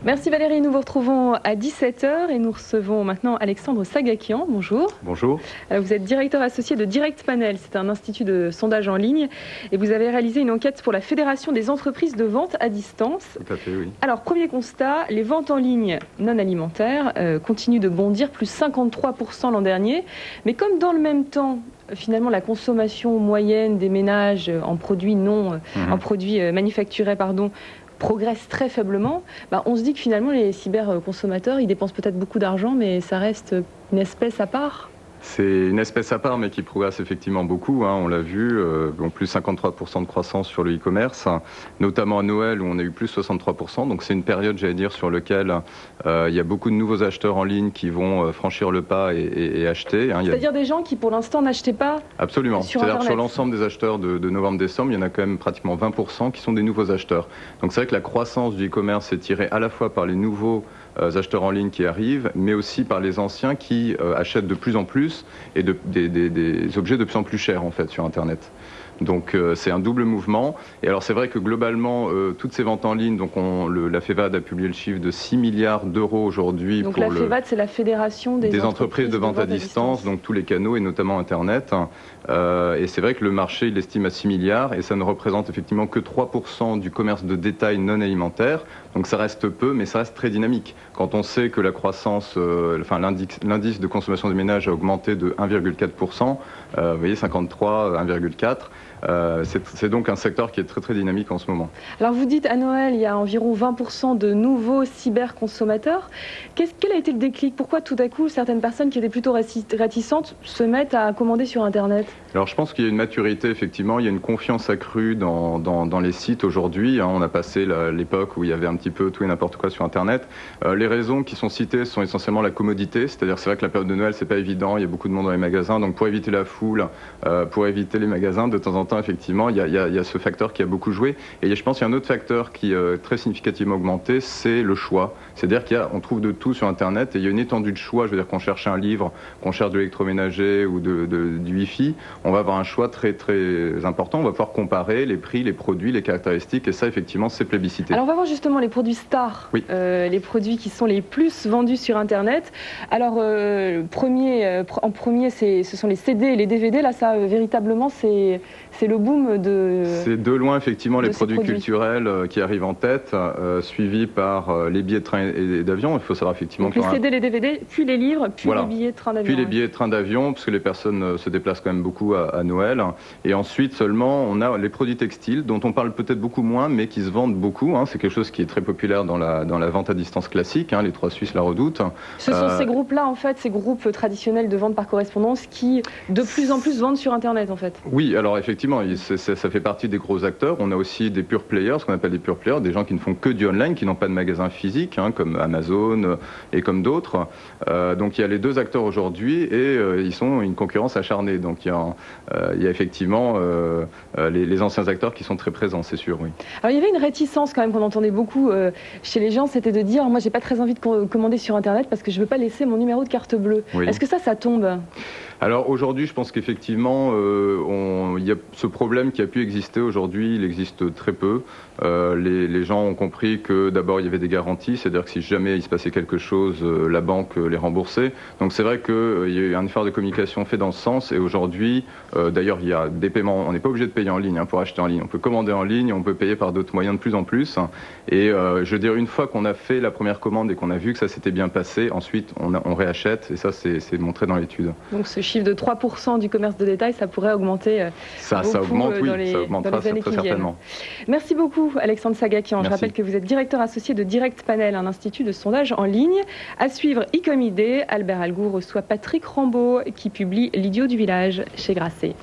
Merci Valérie, nous vous retrouvons à 17 h et nous recevons maintenant Alexandre Sagakian. Bonjour. Bonjour. Vous êtes directeur associé de Direct Panel, c'est un institut de sondage en ligne et vous avez réalisé une enquête pour la Fédération des entreprises de vente à distance. Tout à fait, oui. Alors, premier constat, les ventes en ligne non alimentaires continuent de bondir, plus 53% l'an dernier, mais comme dans le même temps, finalement, la consommation moyenne des ménages en produits manufacturés, progresse très faiblement, on se dit que finalement les cyberconsommateurs, ils dépensent peut-être beaucoup d'argent, mais ça reste une espèce à part. C'est une espèce à part, mais qui progresse effectivement beaucoup. On l'a vu, plus 53% de croissance sur le e-commerce, notamment à Noël où on a eu plus 63%. Donc c'est une période, j'allais dire, sur laquelle il y a beaucoup de nouveaux acheteurs en ligne qui vont franchir le pas et acheter. C'est-à-dire des gens qui, pour l'instant, n'achetaient pas. Absolument. Sur C'est-à-dire Internet. sur l'ensemble des acheteurs de novembre-décembre, il y en a quand même pratiquement 20% qui sont des nouveaux acheteurs. Donc c'est vrai que la croissance du e-commerce est tirée à la fois par les nouveaux acheteurs en ligne qui arrivent, mais aussi par les anciens qui achètent de plus en plus et des objets de plus en plus chers en fait sur Internet. Donc c'est un double mouvement. Et alors c'est vrai que globalement, toutes ces ventes en ligne, donc la FEVAD a publié le chiffre de 6 milliards d'euros aujourd'hui. Donc la FEVAD, c'est la Fédération des entreprises de vente à distance, donc tous les canaux et notamment Internet. Et c'est vrai que le marché, il l'estime à 6 milliards et ça ne représente effectivement que 3% du commerce de détail non alimentaire. Donc ça reste peu, mais ça reste très dynamique. Quand on sait que la croissance, l'indice de consommation des ménages a augmenté de 1,4%, vous voyez 53, 1,4%. C'est donc un secteur qui est très très dynamique en ce moment. Alors vous dites à Noël, il y a environ 20% de nouveaux cyberconsommateurs. Quel a été le déclic? Pourquoi tout à coup certaines personnes qui étaient plutôt réticentes se mettent à commander sur Internet? Alors je pense qu'il y a une maturité, effectivement, il y a une confiance accrue dans les sites aujourd'hui. On a passé l'époque où il y avait un petit peu tout et n'importe quoi sur Internet. Les raisons qui sont citées sont essentiellement la commodité, c'est-à-dire c'est vrai que la période de Noël c'est pas évident, il y a beaucoup de monde dans les magasins, donc pour éviter la foule, pour éviter les magasins, de temps en temps effectivement il y a ce facteur qui a beaucoup joué. Et je pense qu'il y a un autre facteur qui a très significativement augmenté, c'est le choix. C'est-à-dire qu'on trouve de tout sur Internet et il y a une étendue de choix. Je veux dire qu'on cherche un livre, qu'on cherche de l'électroménager ou du Wi-Fi, on va avoir un choix très très important. On va pouvoir comparer les prix, les produits, les caractéristiques et ça effectivement c'est plébiscité. Alors on va voir justement les produits stars, oui. Les produits qui sont les plus vendus sur Internet. Alors en premier ce sont les CD et les DVD. Là ça véritablement c'est le boom de... C'est de loin effectivement les produits culturels qui arrivent en tête, suivis par les billets de train et d'avion. Il faut savoir effectivement... Donc les CD, les DVD, puis les livres, puis voilà. Les billets de train d'avion. Puis les billets de train d'avion, parce que les personnes se déplacent quand même beaucoup à Noël. Et ensuite seulement, on a les produits textiles, dont on parle peut-être beaucoup moins, mais qui se vendent beaucoup. C'est quelque chose qui est très populaire dans la vente à distance classique. Les Trois Suisses la redoutent. Ce sont ces groupes-là, en fait, ces groupes traditionnels de vente par correspondance qui, de plus en plus, vendent sur Internet, en fait. Oui, alors effectivement, ça fait partie des gros acteurs. On a aussi des pure players, ce qu'on appelle des pure players, des gens qui ne font que du online, qui n'ont pas de magasin physique, comme Amazon et comme d'autres. Donc il y a les deux acteurs aujourd'hui et ils sont une concurrence acharnée. Donc il y a effectivement les anciens acteurs qui sont très présents, c'est sûr, oui. Alors il y avait une réticence quand même qu'on entendait beaucoup chez les gens, c'était de dire moi j'ai pas très envie de commander sur Internet parce que je veux pas laisser mon numéro de carte bleue. Oui. Est-ce que ça tombe? Alors aujourd'hui, je pense qu'effectivement, il y a ce problème qui a pu exister aujourd'hui, il existe très peu. Les gens ont compris que d'abord il y avait des garanties, c'est-à-dire que si jamais il se passait quelque chose, la banque les remboursait. Donc c'est vrai qu'il y a eu un effort de communication fait dans ce sens et aujourd'hui, d'ailleurs il y a des paiements, on n'est pas obligé de payer en ligne pour acheter en ligne. On peut commander en ligne, on peut payer par d'autres moyens de plus en plus. Et je veux dire, une fois qu'on a fait la première commande et qu'on a vu que ça s'était bien passé, ensuite on réachète et ça c'est montré dans l'étude. Donc ce chiffre de 3% du commerce de détail, ça pourrait augmenter ça augmente, oui, ça augmentera dans les années très qui certainement. Viennent. Merci beaucoup Alexandre Sagakian. Je rappelle que vous êtes directeur associé de Direct Panel, un institut de sondage en ligne. À suivre Ecom Idée, Albert Algou reçoit Patrick Rambaud qui publie L'idiot du village chez Grasset.